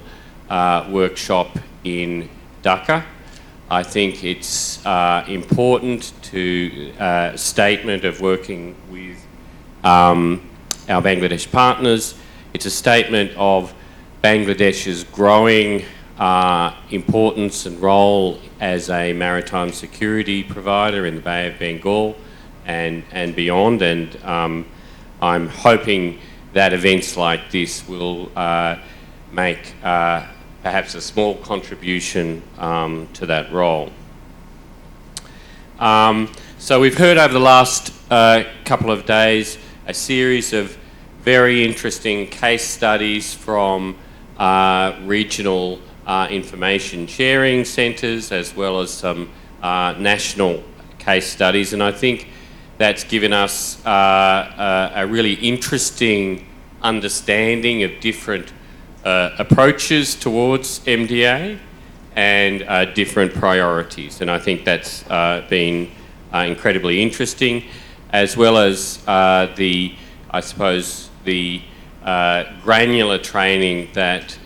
Speaker 1: workshop in Dhaka. I think it's important to statement of working with our Bangladesh partners. It's a statement of Bangladesh's growing importance and role as a maritime security provider in the Bay of Bengal and beyond. And I'm hoping that events like this will make perhaps a small contribution to that role. So we've heard over the last couple of days a series of very interesting case studies from regional information sharing centres, as well as some national case studies, and I think that's given us a really interesting understanding of different approaches towards MDA and different priorities, and I think that's been incredibly interesting, as well as the granular training that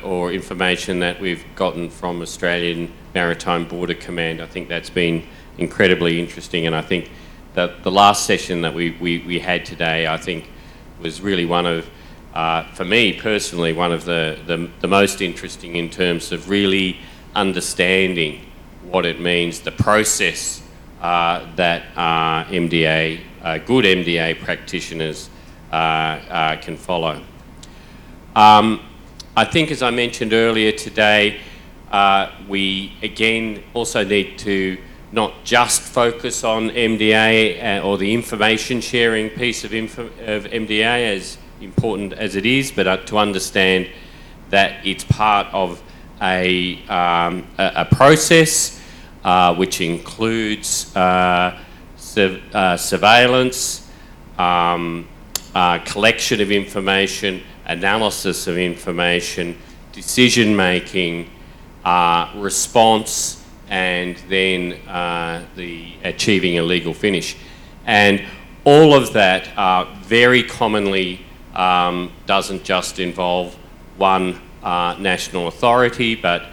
Speaker 1: or information that we've gotten from Australian Maritime Border Command. I think that's been incredibly interesting, and I think that the last session that we had today, I think, was really one of, for me personally, one of the most interesting in terms of really understanding what it means, the process that MDA, good MDA practitioners can follow. I think, as I mentioned earlier today, we again also need to not just focus on MDA or the information sharing piece of MDA, as important as it is, but to understand that it's part of a process which includes surveillance, collection of information, analysis of information, decision making, response, and then the achieving a legal finish. And all of that very commonly doesn't just involve one national authority, but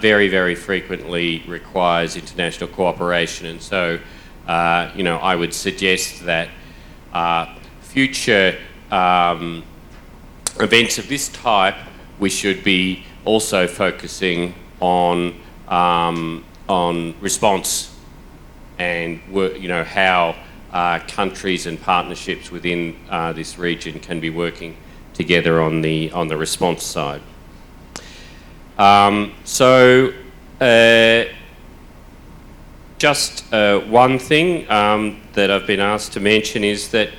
Speaker 1: very, very frequently requires international cooperation. And so, I would suggest that future events of this type, we should be also focusing on response and how countries and partnerships within this region can be working together on the response side. Just one thing that I've been asked to mention is that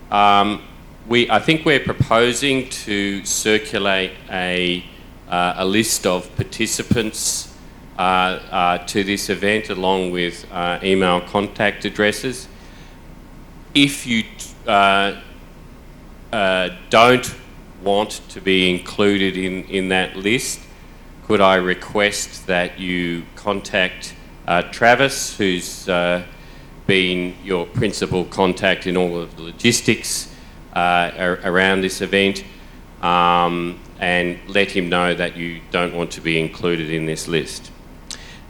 Speaker 1: I think we're proposing to circulate a list of participants to this event, along with email contact addresses. If you don't want to be included in that list, could I request that you contact Travis, who's been your principal contact in all of the logistics around this event, and let him know that you don't want to be included in this list.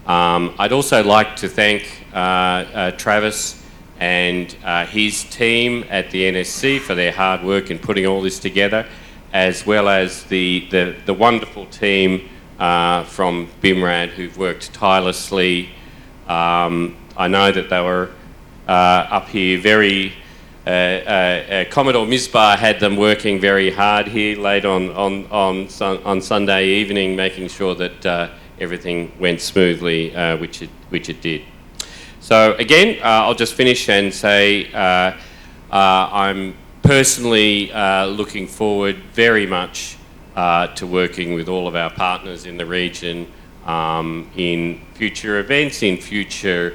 Speaker 1: I'd also like to thank Travis and his team at the NSC for their hard work in putting all this together, as well as the wonderful team from BIMRAD who've worked tirelessly. I know that they were up here very... Commodore Misbah had them working very hard here late on Sunday evening, making sure that everything went smoothly, which it did. So again, I'll just finish and say I'm personally looking forward very much to working with all of our partners in the region in future events, in future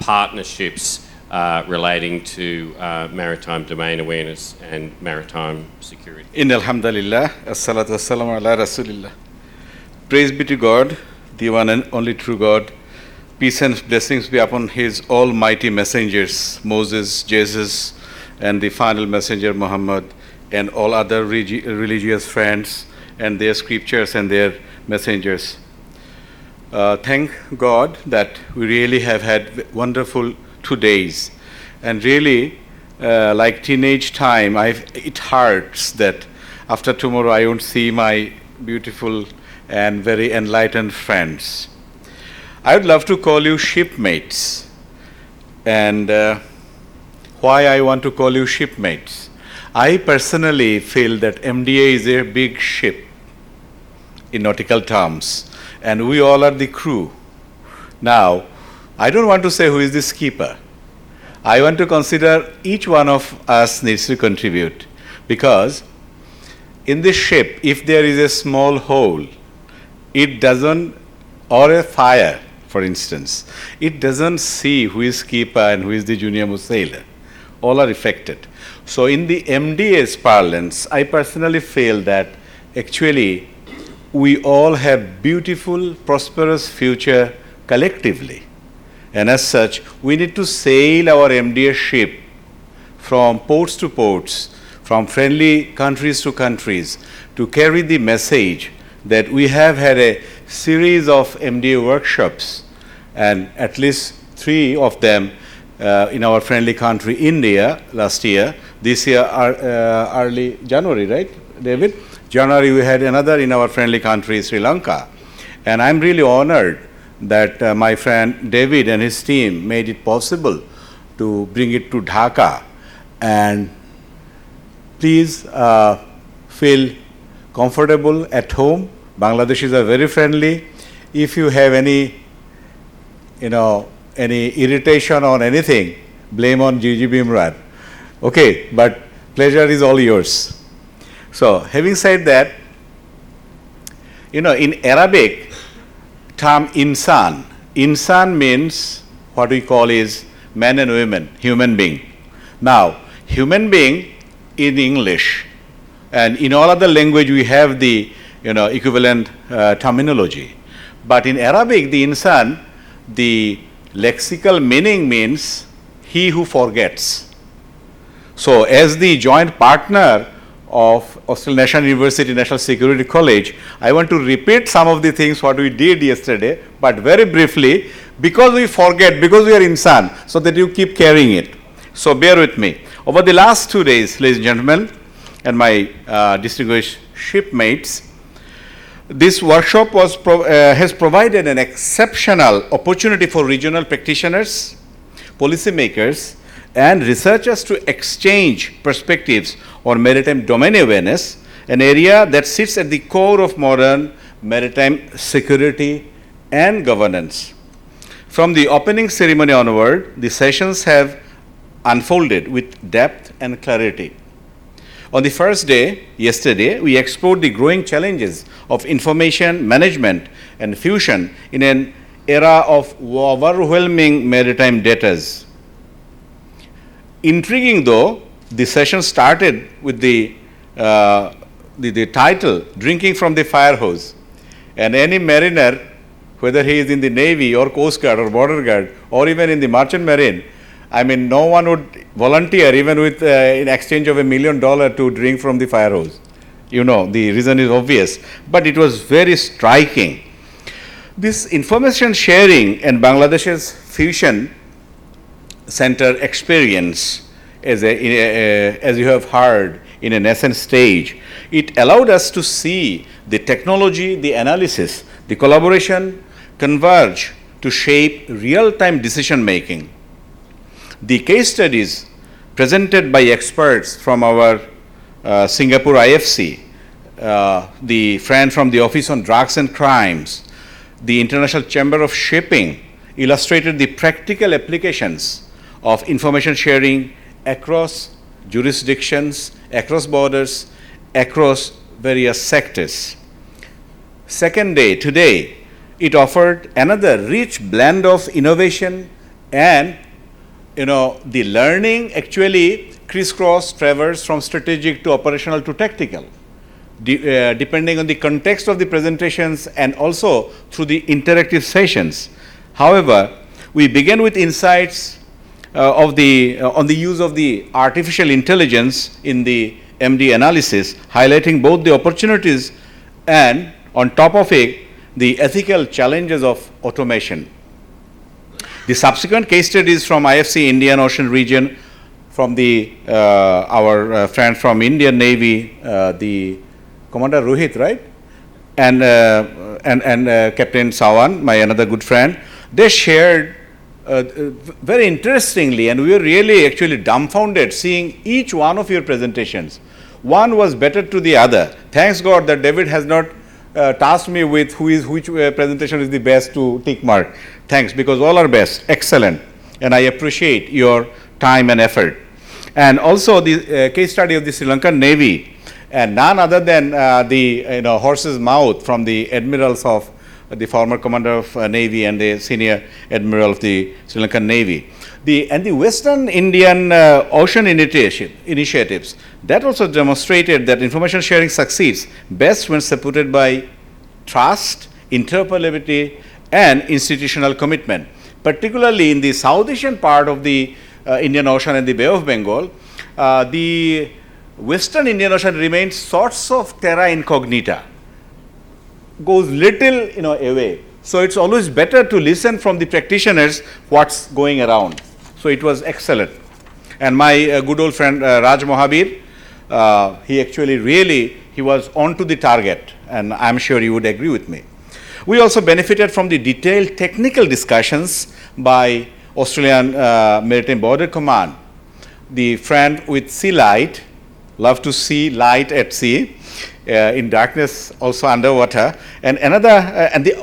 Speaker 1: partnerships relating to maritime domain awareness and maritime security.
Speaker 10: In Alhamdulillah, As-salatu wassalamu ala Rasulillah. Praise be to God, the one and only true God. Peace and blessings be upon His almighty messengers, Moses, Jesus, and the final messenger, Muhammad, and all other religious friends, and their scriptures and their messengers. Thank God that we really have had wonderful 2 days. And really, like teenage time, it hurts that after tomorrow I won't see my beautiful and very enlightened friends. I would love to call you shipmates. And why I want to call you shipmates. I personally feel that MDA is a big ship in nautical terms, and we all are the crew. Now, I don't want to say who is the skipper. I want to consider each one of us needs to contribute, because in this ship, if there is a small hole, it doesn't, or a fire, for instance, it doesn't see who is skipper and who is the junior most sailor. All are affected. So in the MDA's parlance, I personally feel that actually we all have beautiful, prosperous future collectively. And as such, we need to sail our MDA ship from ports to ports, from friendly countries to countries, to carry the message that we have had a series of MDA workshops, and at least 3 of them in our friendly country, India, last year. This year, early January, right, David? January, we had another in our friendly country, Sri Lanka. And I'm really honored that my friend David and his team made it possible to bring it to Dhaka. And please feel comfortable at home. Bangladeshis are very friendly. If you have any irritation on anything, blame on BIMRAD. Okay, but pleasure is all yours. So, having said that, in Arabic, term insan means what we call is men and women, human being. Now, human being in English, and in all other language we have the equivalent terminology. But in Arabic, the insan, the lexical meaning means he who forgets. So as the joint partner of Australian National University National Security College, I want to repeat some of the things what we did yesterday, but very briefly, because we forget, because we are insan, so that you keep carrying it. So bear with me. Over the last 2 days, ladies and gentlemen, and my distinguished shipmates, this workshop has provided an exceptional opportunity for regional practitioners, policymakers, and researchers to exchange perspectives on maritime domain awareness, an area that sits at the core of modern maritime security and governance. From the opening ceremony onward, the sessions have unfolded with depth and clarity. On the first day, yesterday, we explored the growing challenges of information management and fusion in an era of overwhelming maritime data. Intriguing though, the session started with the title, Drinking from the Fire Hose. And any mariner, whether he is in the Navy or Coast Guard or Border Guard or even in the Merchant Marine, I mean, no one would volunteer even with in exchange of $1 million to drink from the fire hose. The reason is obvious, but it was very striking. This information sharing and Bangladesh's fusion center experience, as you have heard, in a nascent stage, it allowed us to see the technology, the analysis, the collaboration converge to shape real-time decision making. The case studies presented by experts from our Singapore IFC, the friend from the Office on Drugs and Crimes, the International Chamber of Shipping, illustrated the practical applications of information sharing across jurisdictions, across borders, across various sectors. Second day, today, it offered another rich blend of innovation and the learning actually crisscross traverse from strategic to operational to tactical, depending on the context of the presentations and also through the interactive sessions. However, we began with insights on the use of the artificial intelligence in the MD analysis, highlighting both the opportunities and, on top of it, the ethical challenges of automation. The subsequent case studies from IFC Indian Ocean region, from our friend from Indian Navy, the Commander Rohit, right, and Captain Sawan, my another good friend, they shared very interestingly, and we were really actually dumbfounded seeing each one of your presentations. One was better to the other. Thanks God that David has not tasked me with which presentation is the best to tick mark. Thanks, because all are best, excellent, and I appreciate your time and effort. And also the case study of the Sri Lankan Navy, and none other than the horse's mouth from the admirals of the former commander of Navy and the senior admiral of the Sri Lankan Navy. The Western Indian Ocean initiatives, that also demonstrated that information sharing succeeds best when supported by trust, interoperability, and institutional commitment. Particularly in the South Asian part of the Indian Ocean and the Bay of Bengal, the Western Indian Ocean remains sorts of terra incognita, goes little away. So it's always better to listen from the practitioners what's going around. So it was excellent. And my good old friend Raj Mohabir, he actually he was on to the target, and I'm sure you would agree with me. We also benefited from the detailed technical discussions by Australian Maritime Border Command, the friend with sea light, love to see light at sea, in darkness also underwater, and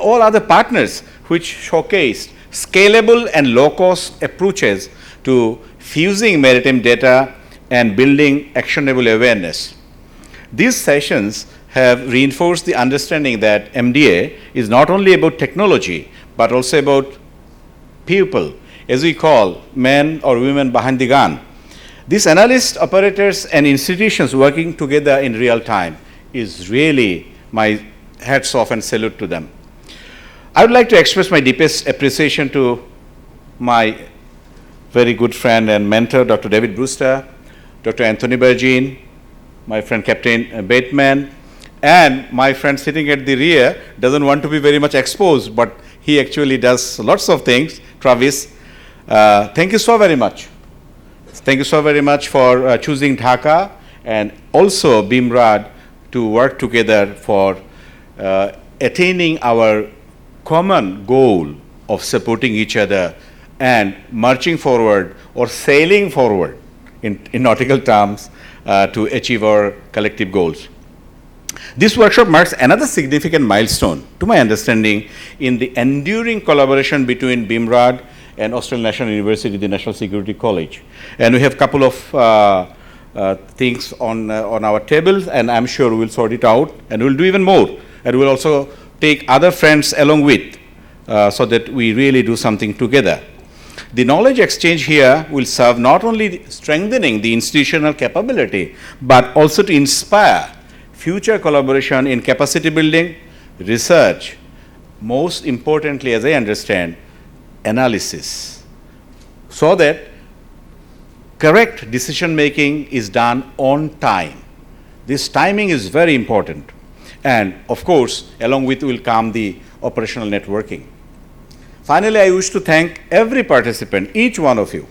Speaker 10: all other partners which showcased scalable and low-cost approaches to fusing maritime data and building actionable awareness. These sessions have reinforced the understanding that MDA is not only about technology, but also about people, as we call men or women behind the gun. These analysts, operators, and institutions working together in real time is really my hats off and salute to them. I would like to express my deepest appreciation to my very good friend and mentor, Dr. David Brewster, Dr. Anthony Bergin, my friend Captain Bateman, and my friend sitting at the rear doesn't want to be very much exposed, but he actually does lots of things. Travis, thank you so very much. Thank you so very much for choosing Dhaka and also BIMRAD to work together for attaining our common goal of supporting each other and marching forward or sailing forward in nautical terms to achieve our collective goals. This workshop marks another significant milestone, to my understanding, in the enduring collaboration between BIMRAD and Australian National University, the National Security College. And we have a couple of things on our tables, and I'm sure we'll sort it out, and we'll do even more. And we'll also take other friends along with, so that we really do something together. The knowledge exchange here will serve not only strengthening the institutional capability, but also to inspire future collaboration in capacity building, research, most importantly, as I understand, analysis, so that correct decision making is done on time. This timing is very important. And of course, along with will come the operational networking. Finally, I wish to thank every participant, each one of you,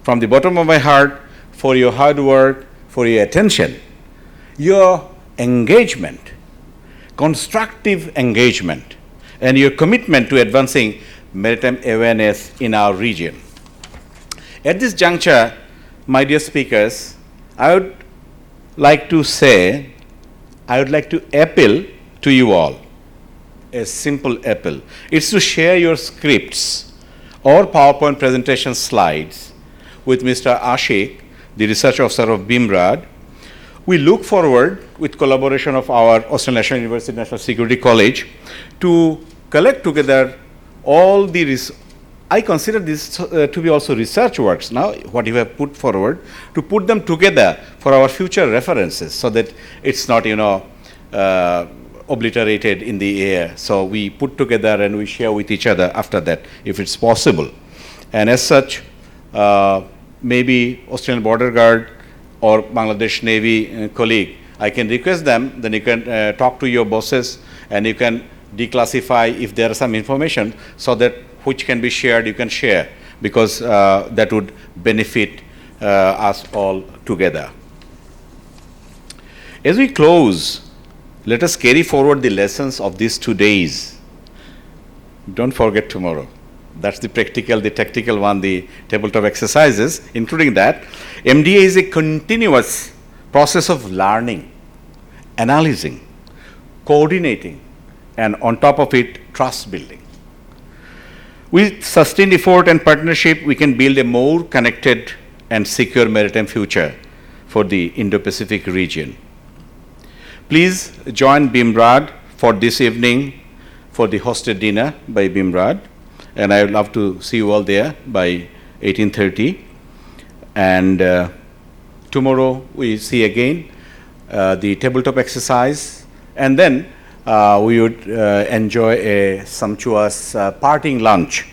Speaker 10: from the bottom of my heart, for your hard work, for your attention, your engagement, constructive engagement, and your commitment to advancing maritime awareness in our region. At this juncture, my dear speakers, I would like to appeal to you all, a simple appeal. It's to share your scripts or PowerPoint presentation slides with Mr. Ashik, the research officer of BIMRAD. We look forward, with collaboration of our Australian National University National Security College, to collect together all the I consider this to be also research works now, what you have put forward, to put them together for our future references, so that it's not, obliterated in the air. So we put together and we share with each other after that, if it's possible. And as such, maybe Australian Border Guard or Bangladesh Navy colleague, I can request them, then you can talk to your bosses and you can declassify if there is some information, so that which can be shared, you can share, because that would benefit us all together. As we close, let us carry forward the lessons of these 2 days. Don't forget tomorrow. That's the practical, the tactical one, the tabletop exercises, including that. MDA is a continuous process of learning, analyzing, coordinating, and on top of it, trust building. With sustained effort and partnership, we can build a more connected and secure maritime future for the Indo-Pacific region. Please join BIMRAD for this evening for the hosted dinner by BIMRAD, and I would love to see you all there by 18:30. And tomorrow we see again the tabletop exercise, and then we would enjoy a sumptuous parting lunch,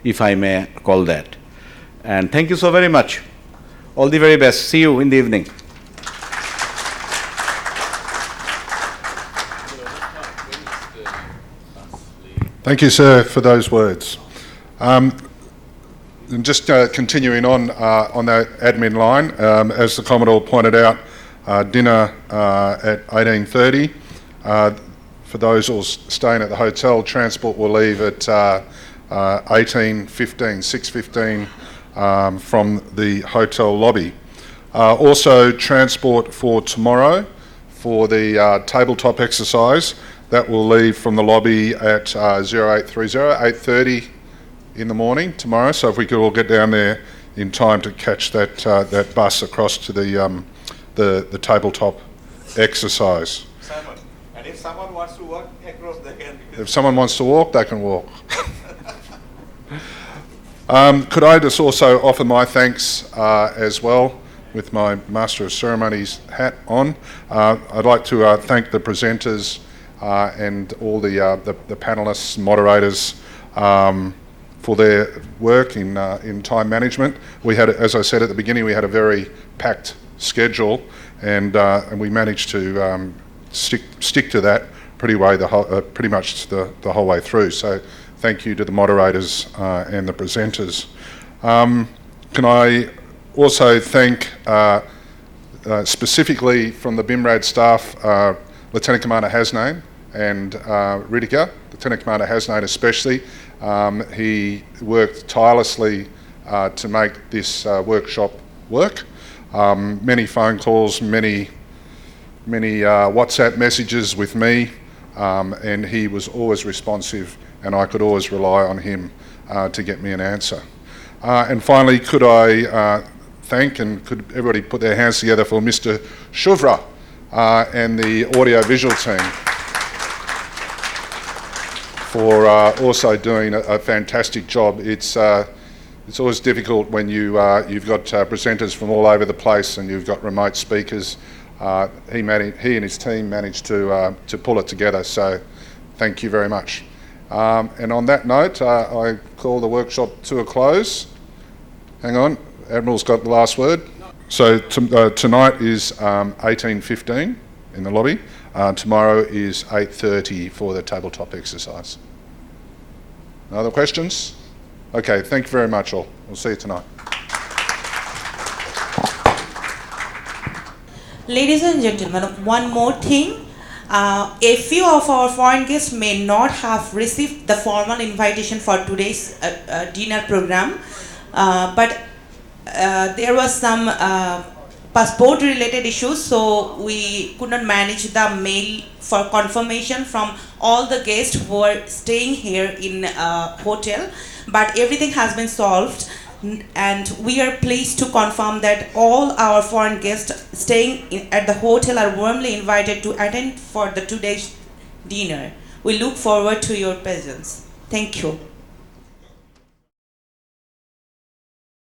Speaker 10: if I may call that. And thank you so very much. All the very best. See you in the evening.
Speaker 3: Thank you, sir, for those words. And just continuing on that admin line, as the Commodore pointed out, dinner at 18:30. For those all staying at the hotel, transport will leave at 6:15 from the hotel lobby. Also, transport for tomorrow for the tabletop exercise, that will leave from the lobby at 8:30 in the morning tomorrow. So if we could all get down there in time to catch that bus across to the tabletop exercise.
Speaker 10: And if someone wants to walk across, they can.
Speaker 3: If someone wants to walk, they can walk. Could I just also offer my thanks as well, with my Master of Ceremonies hat on. I'd like to thank the presenters and all the panelists, moderators, for their work in time management. We had, as I said at the beginning, we had a very packed schedule, and we managed to stick to that pretty much the whole way through. So thank you to the moderators and the presenters. Can I also thank specifically from the BIMRAD staff, Lieutenant Commander Hasnain and Ritika, Lieutenant Commander Hasnain especially. He worked tirelessly to make this workshop work. Many phone calls, many WhatsApp messages with me, and he was always responsive, and I could always rely on him to get me an answer. And finally, could I thank, and could everybody put their hands together for Mr. Shuvra and the audio-visual team for also doing a fantastic job. It's always difficult when you've got presenters from all over the place and you've got remote speakers. He and his team managed to pull it together, so thank you very much. And on that note, I call the workshop to a close. Hang on, Admiral's got the last word. So tonight is 18:15 in the lobby. Tomorrow is 8:30 for the tabletop exercise. No other questions? Okay, thank you very much all. We'll see you tonight.
Speaker 11: Ladies and gentlemen, one more thing. A few of our foreign guests may not have received the formal invitation for today's dinner program, but there was some passport related issues, so we could not manage the mail for confirmation from all the guests who were staying here in hotel, but everything has been solved. And we are pleased to confirm that all our foreign guests staying at the hotel are warmly invited to attend for the today's dinner. We look forward to your presence. Thank you.